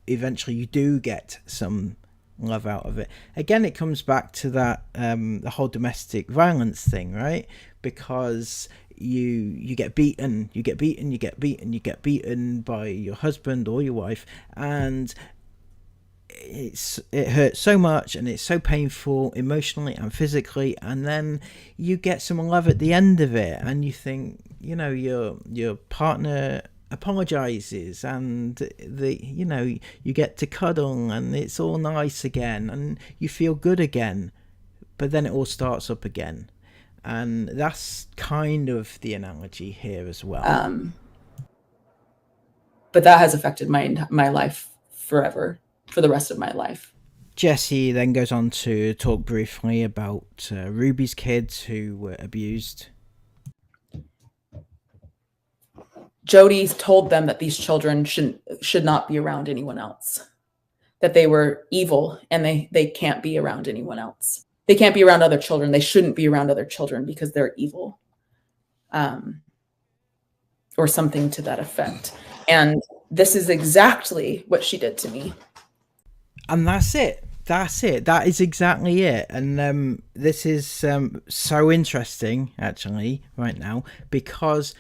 eventually do get some love out of it. Again, it comes back to that the whole domestic violence thing, right? Because you get beaten by your husband or your wife, and it hurts so much, and it's so painful emotionally and physically, and then you get some love at the end of it, and you think, your partner apologizes, and you get to cuddle, and it's all nice again, and you feel good again. But then it all starts up again, and that's kind of the analogy here as well. But that has affected my life forever, for the rest of my life. Jesse then goes on to talk briefly about Ruby's kids who were abused. Jody told them that these children should not be around anyone else. that they were evil and they can't be around anyone else. They can't be around other children. They shouldn't be around other children because they're evil, or something to that effect. And this is exactly what she did to me. And that's it. That's it. That is exactly it. And this is so interesting, actually, right now, because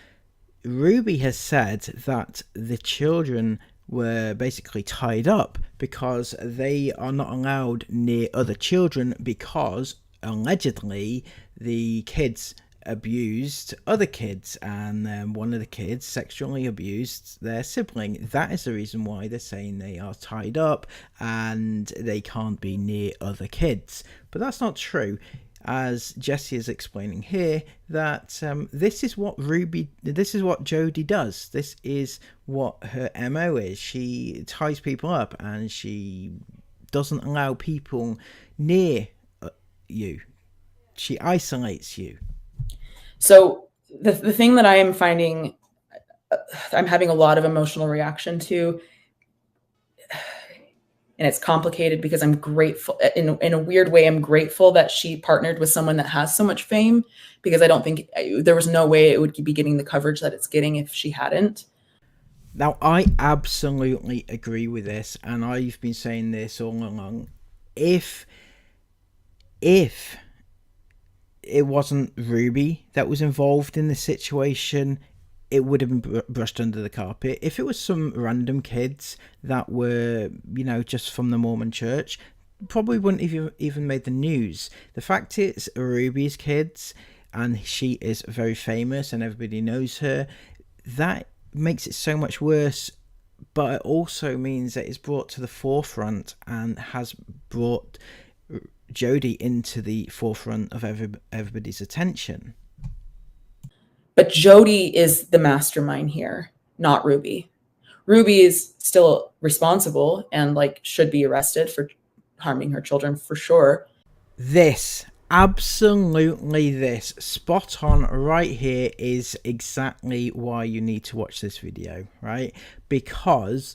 Ruby has said that the children were basically tied up because they are not allowed near other children because allegedly the kids abused other kids, and one of the kids sexually abused their sibling. That is the reason why they're saying they are tied up and they can't be near other kids. But that's not true, as Jessie is explaining here, that this is what Jodie does. This is what her MO is. She ties people up and she doesn't allow people near you. She isolates you. So the thing that I am finding, I'm having a lot of emotional reaction to, and it's complicated because I'm grateful, in a weird way, I'm grateful that she partnered with someone that has so much fame, because I don't think there was no way it would be getting the coverage that it's getting if she hadn't. Now, I absolutely agree with this, and I've been saying this all along. If it wasn't Ruby that was involved in the situation, it would have been brushed under the carpet. If it was some random kids that were, just from the Mormon church, probably wouldn't have even made the news. The fact is, Ruby's kids, and she is very famous and everybody knows her, that makes it so much worse. But it also means that it's brought to the forefront and has brought Jodie into the forefront of everybody's attention. But Jodie is the mastermind here, not Ruby. Ruby is still responsible and should be arrested for harming her children for sure. Absolutely this spot on right here is exactly why you need to watch this video, right? Because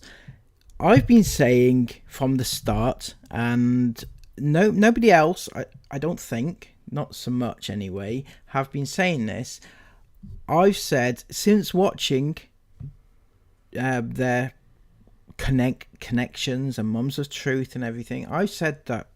I've been saying from the start, and nobody else, I don't think, not so much anyway, have been saying this. I've said since watching their connections and Mums of Truth and everything, I've said that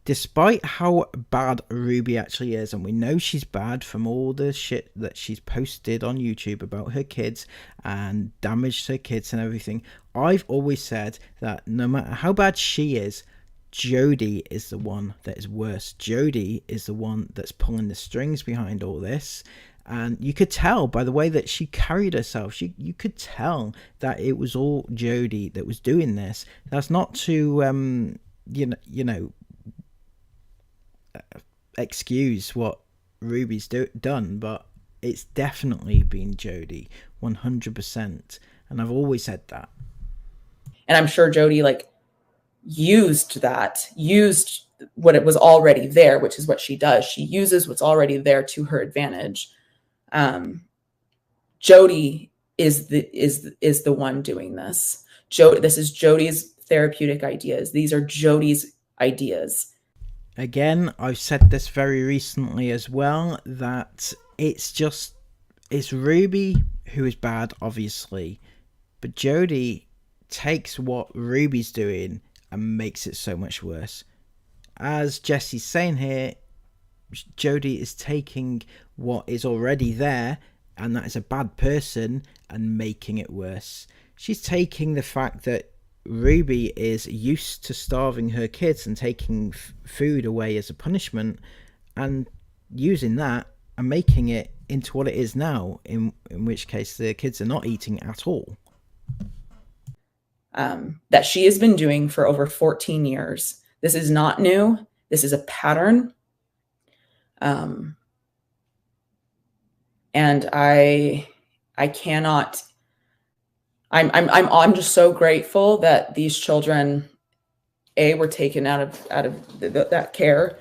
despite how bad Ruby actually is, and we know she's bad from all the shit that she's posted on YouTube about her kids and damaged her kids and everything, I've always said that no matter how bad she is, Jodie is the one that is worse. Jodie is the one that's pulling the strings behind all this. And you could tell by the way that she carried herself. You could tell that it was all Jodie that was doing this. That's not to, excuse what Ruby's done, but it's definitely been Jodie, 100%. And I've always said that. And I'm sure Jodie used what it was already there, which is what she does. She uses what's already there to her advantage. Jodie is the one doing this. This is Jodie's therapeutic ideas. These are Jodie's ideas. Again, I've said this very recently as well, that it's Ruby who is bad, obviously, but Jodie takes what Ruby's doing and makes it so much worse. As Jessie's saying here, Jodie is taking what is already there, and that is a bad person, and making it worse. She's taking the fact that Ruby is used to starving her kids and taking food away as a punishment, and using that and making it into what it is now, in which case the kids are not eating at all. That she has been doing for over 14 years. This is not new. This is a pattern. And I cannot, I'm just so grateful that these children, were taken out of that care,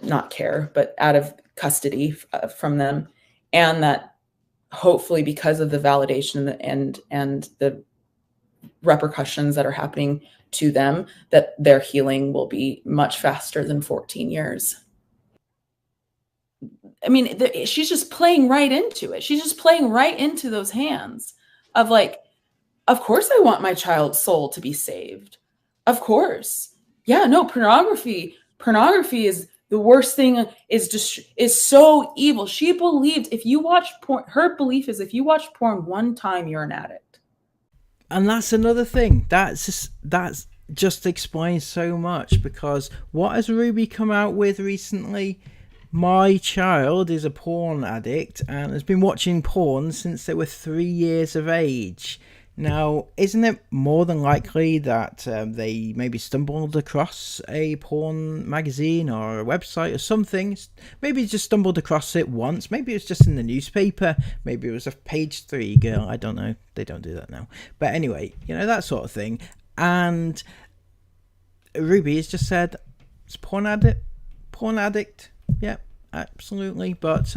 not care, but out of custody from them. And that hopefully because of the validation and the repercussions that are happening to them, that their healing will be much faster than 14 years. I mean, she's just playing right into it. She's just playing right into those hands of like, of course I want my child's soul to be saved. Of course. Yeah, no, pornography is the worst thing, is so evil. She believed if you watch porn, her belief is if you watch porn one time, you're an addict. And that's another thing. That's just explains so much, because what has Ruby come out with recently? My child is a porn addict and has been watching porn since they were 3 years of age. Now, isn't it more than likely that they maybe stumbled across a porn magazine or a website or something? Maybe just stumbled across it once. Maybe it was just in the newspaper. Maybe it was a page 3 girl. I don't know. They don't do that now. But anyway, that sort of thing. And Ruby has just said, it's porn addict. Yeah, absolutely. But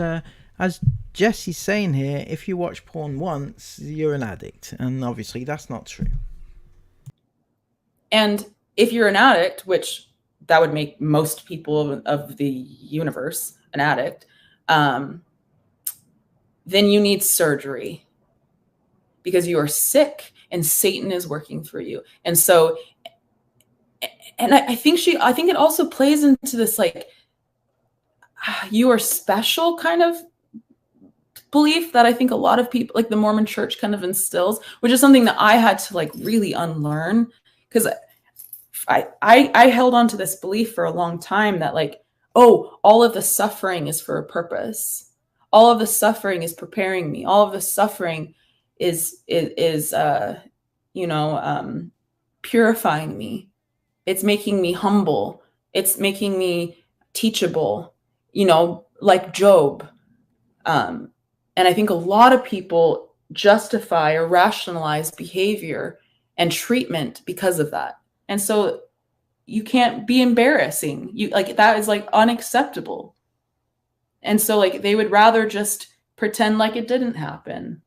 as Jesse's saying here, if you watch porn once, you're an addict. And obviously that's not true. And if you're an addict, which that would make most people of the universe an addict, then you need surgery because you are sick and Satan is working through you. And so, and I think it also plays into this, like, you are special kind of belief that I think a lot of people, like the Mormon church, kind of instills, which is something that I had to like really unlearn, because I held on to this belief for a long time that like, oh, all of the suffering is for a purpose. All of the suffering is preparing me. All of the suffering is purifying me. It's making me humble. It's making me teachable, like Job. And I think a lot of people justify or rationalize behavior and treatment because of that. And so you can't be embarrassing. That is like unacceptable. And so like they would rather just pretend like it didn't happen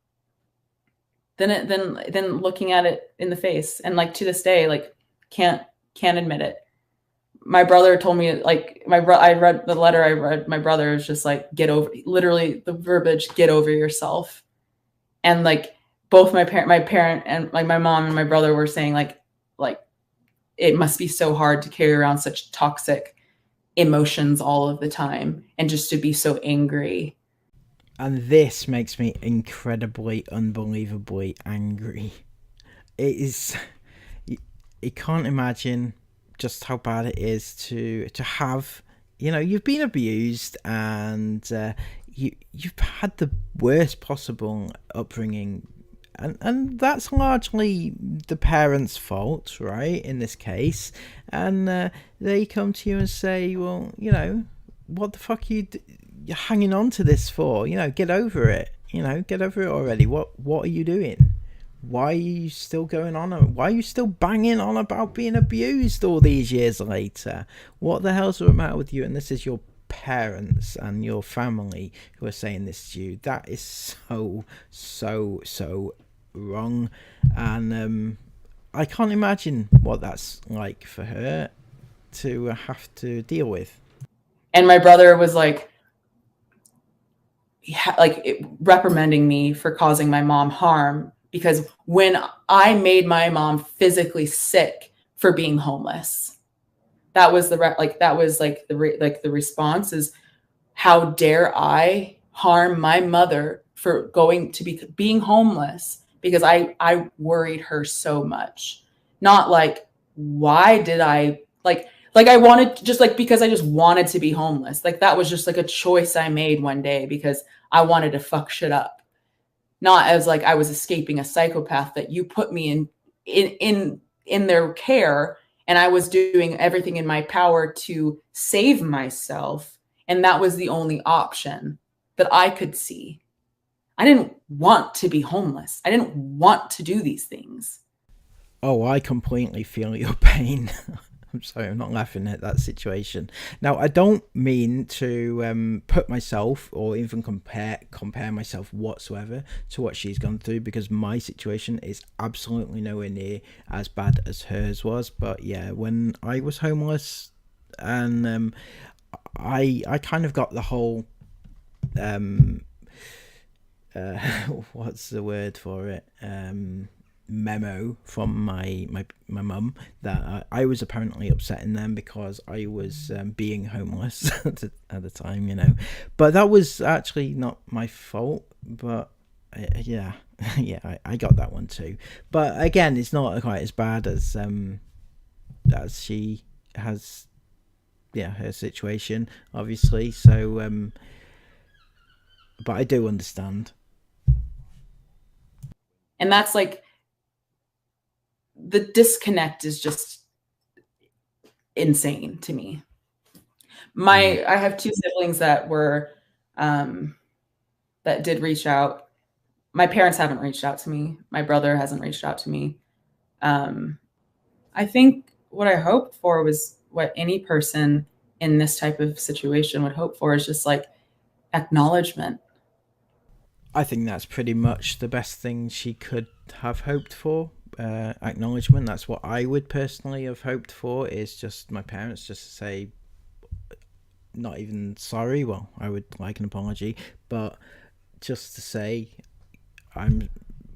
than looking at it in the face. And like to this day, like can't admit it. My brother told me, like, I read the letter I read. My brother was just like, literally the verbiage, get over yourself. And like both my parent and like my mom and my brother were saying like it must be so hard to carry around such toxic emotions all of the time and just to be so angry. And this makes me incredibly, unbelievably angry. It is, you can't imagine just how bad it is to have, you've been abused and you've had the worst possible upbringing, and that's largely the parents' fault, right, in this case. And they come to you and say, well, what the fuck you're hanging on to this for? Get over it. Get over it already. What are you doing? Why are you still going on? Why are you still banging on about being abused all these years later? What the hell's the matter with you? And this is your parents and your family who are saying this to you. That is so wrong. And I can't imagine what that's like for her to have to deal with. And my brother was like reprimanding me for causing my mom harm, because when I made my mom physically sick for being homeless, that was the response is, how dare I harm my mother for being homeless because I worried her so much. Not like, why did I I wanted, just like, because I just wanted to be homeless. Like that was just like a choice I made one day because I wanted to fuck shit up. Not as like I was escaping a psychopath that you put me in their care, and I was doing everything in my power to save myself, and that was the only option that I could see. I didn't want to be homeless. I didn't want to do these things. Oh, I completely feel your pain. I'm sorry, I'm not laughing at that situation. Now, I don't mean to put myself or even compare myself whatsoever to what she's gone through, because my situation is absolutely nowhere near as bad as hers was. But yeah, when I was homeless, and I kind of got the whole what's the word for it, memo from my mum that I was apparently upsetting them because I was being homeless at the time, you know. But that was actually not my fault. But yeah, yeah, I got that one too. But again, it's not quite as bad as she has, yeah, her situation, obviously. So but I do understand. And that's like, the disconnect is just insane to me. I have two siblings that were that did reach out. My parents haven't reached out to me. My brother hasn't reached out to me. I think what I hoped for was what any person in this type of situation would hope for, is just like acknowledgement. I think that's pretty much the best thing she could have hoped for. Acknowledgement. That's what I would personally have hoped for, is just my parents just to say, not even sorry, well, I would like an apology, but just to say, I'm,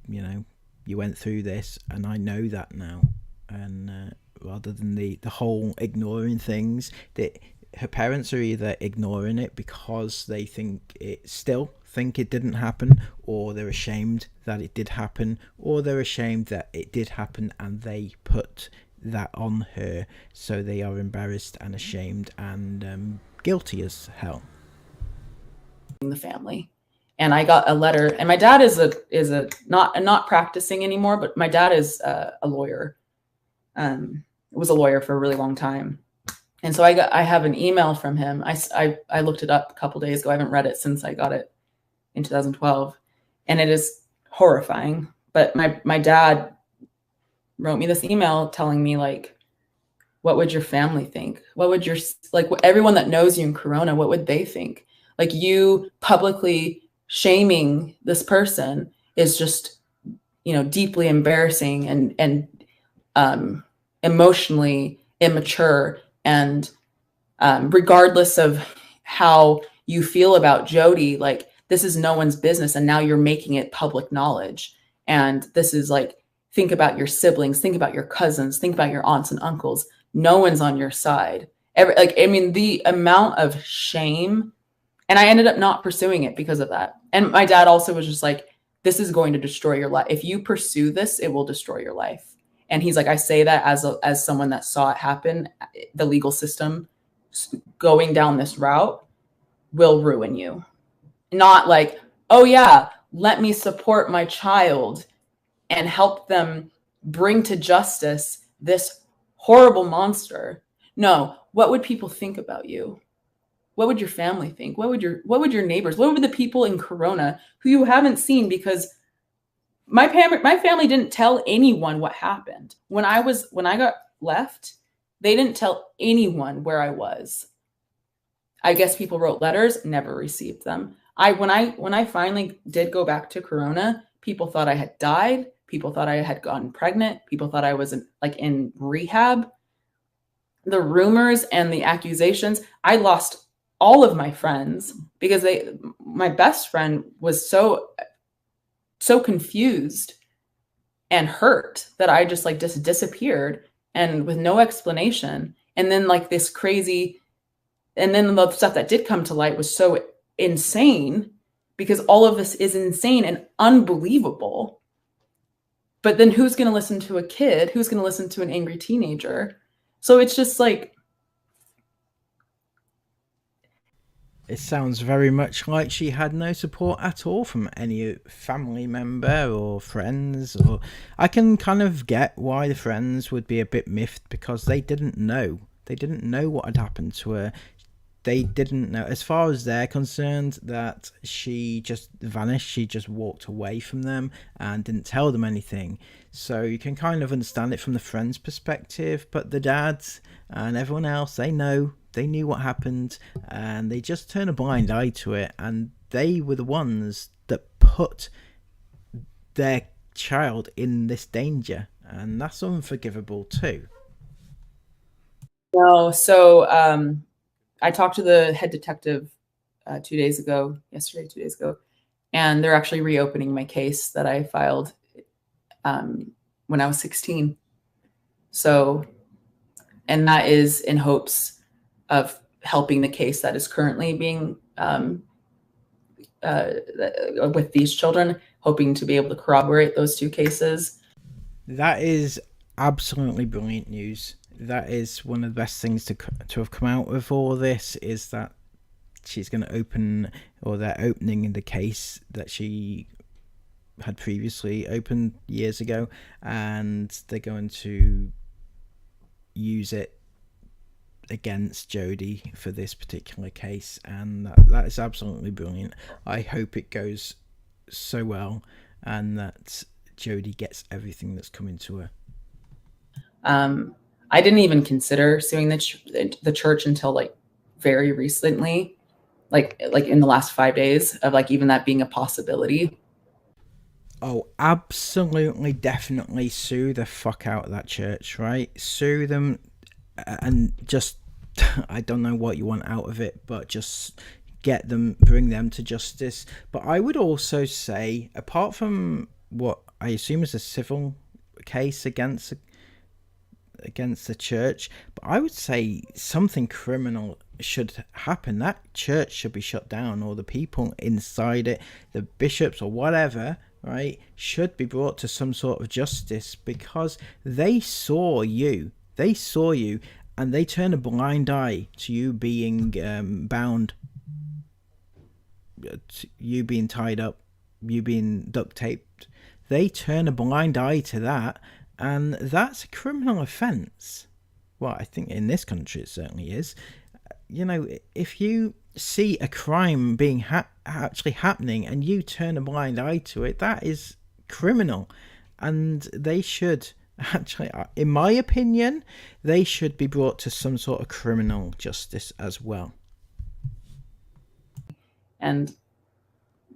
you know, you went through this and I know that now. And rather than the whole ignoring things, that her parents are either ignoring it because they think it didn't happen, or they're ashamed that it did happen, or they're ashamed that it did happen and they put that on her, so they are embarrassed and ashamed and guilty as hell. The family. And I got a letter, and my dad is not practicing anymore, but my dad is a lawyer. Was a lawyer for a really long time. And so I have an email from him. I looked it up a couple days ago. I haven't read it since I got it in 2012, and it is horrifying. But my dad wrote me this email telling me, like, what would your family think? What would everyone that knows you in Corona, what would they think? Like, you publicly shaming this person is just, you know, deeply embarrassing and emotionally immature. And regardless of how you feel about Jody, like, this is no one's business. And now you're making it public knowledge. And this is like, think about your siblings, think about your cousins, think about your aunts and uncles. No one's on your side. The amount of shame, and I ended up not pursuing it because of that. And my dad also was just like, this is going to destroy your life. If you pursue this, it will destroy your life. And he's like, I say that as someone that saw it happen. The legal system going down this route will ruin you. Not like, oh yeah, let me support my child and help them bring to justice this horrible monster. No, what would people think about you? What would your family think? What would your neighbors, what would the people in Corona who you haven't seen? Because my family didn't tell anyone what happened. When I got left, they didn't tell anyone where I was. I guess people wrote letters, never received them. When I finally did go back to Corona, people thought I had died. People thought I had gotten pregnant. People thought I was in rehab. The rumors and the accusations, I lost all of my friends because my best friend was so confused and hurt that I just disappeared, and with no explanation. And then this crazy, and then the stuff that did come to light was so insane, because all of this is insane and unbelievable. But then who's going to listen to a kid? Who's going to listen to an angry teenager? So it's just like, it sounds very much like she had no support at all from any family member or friends. Or I can kind of get why the friends would be a bit miffed, because they didn't know. They didn't know what had happened to her. They didn't know, as far as they're concerned, that she just vanished. She just walked away from them and didn't tell them anything. So you can kind of understand it from the friend's perspective, but the dads and everyone else, they knew what happened, and they just turn a blind eye to it, and they were the ones that put their child in this danger, and that's unforgivable too. No, so I talked to the head detective 2 days ago, and they're actually reopening my case that I filed when I was 16. So, and that is in hopes of helping the case that is currently being with these children, hoping to be able to corroborate those two cases. That is absolutely brilliant news. That is one of the best things to have come out of all this, is that she's going to open, or they're opening the case that she had previously opened years ago, and they're going to use it against Jodie for this particular case, and that is absolutely brilliant. I hope it goes so well and that Jodie gets everything that's coming to her. I didn't even consider suing the church until like very recently, like in the last 5 days of like even that being a possibility. Oh, absolutely, definitely sue the fuck out of that church, right? Sue them, and just, I don't know what you want out of it, but just bring them to justice. But I would also say, apart from what I assume is a civil case against the church, but I would say something criminal should happen. That church should be shut down, or the people inside it, the bishops or whatever, right, should be brought to some sort of justice, because they saw you, and they turn a blind eye to you being bound, you being tied up, you being duct taped. They turn a blind eye to that, and that's a criminal offence. Well, I think in this country it certainly is. You know, if you see a crime being actually happening and you turn a blind eye to it, that is criminal. And they should actually, in my opinion, they should be brought to some sort of criminal justice as well. And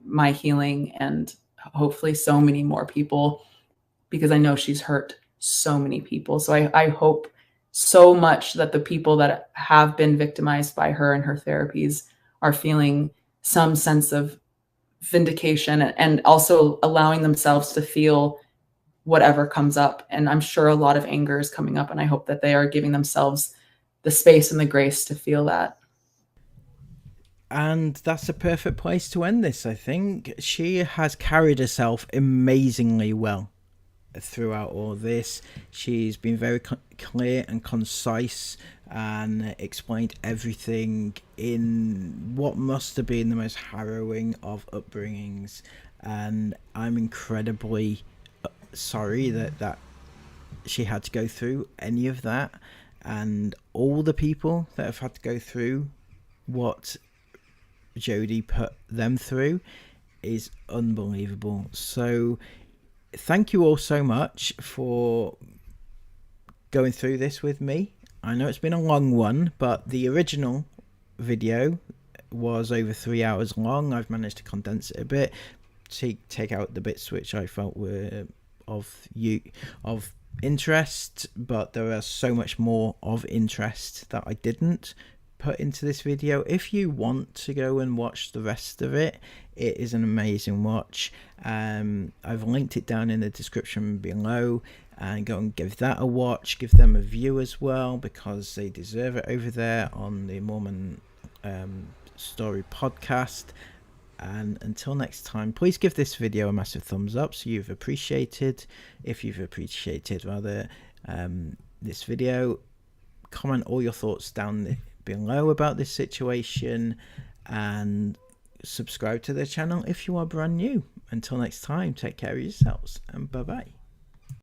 my healing, and hopefully so many more people, because I know she's hurt so many people. So I hope so much that the people that have been victimized by her and her therapies are feeling some sense of vindication, and also allowing themselves to feel whatever comes up. And I'm sure a lot of anger is coming up, and I hope that they are giving themselves the space and the grace to feel that. And that's a perfect place to end this, I think. She has carried herself amazingly well throughout all this. She's been very clear and concise and explained everything in what must have been the most harrowing of upbringings. And I'm incredibly sorry that she had to go through any of that, and all the people that have had to go through what Jodie put them through is unbelievable. So thank you all so much for going through this with me. I know it's been a long one, but the original video was over 3 hours long. I've managed to condense it a bit, take out the bits which I felt were of interest, but there are so much more of interest that I didn't put into this video. If you want to go and watch the rest of it, it is an amazing watch. I've linked it down in the description below, and go and give that a watch, give them a view as well, because they deserve it over there on the Mormon Story podcast. And until next time, please give this video a massive thumbs up if you've appreciated this video. Comment all your thoughts down below about this situation, and subscribe to the channel if you are brand new. Until next time, take care of yourselves, and bye bye.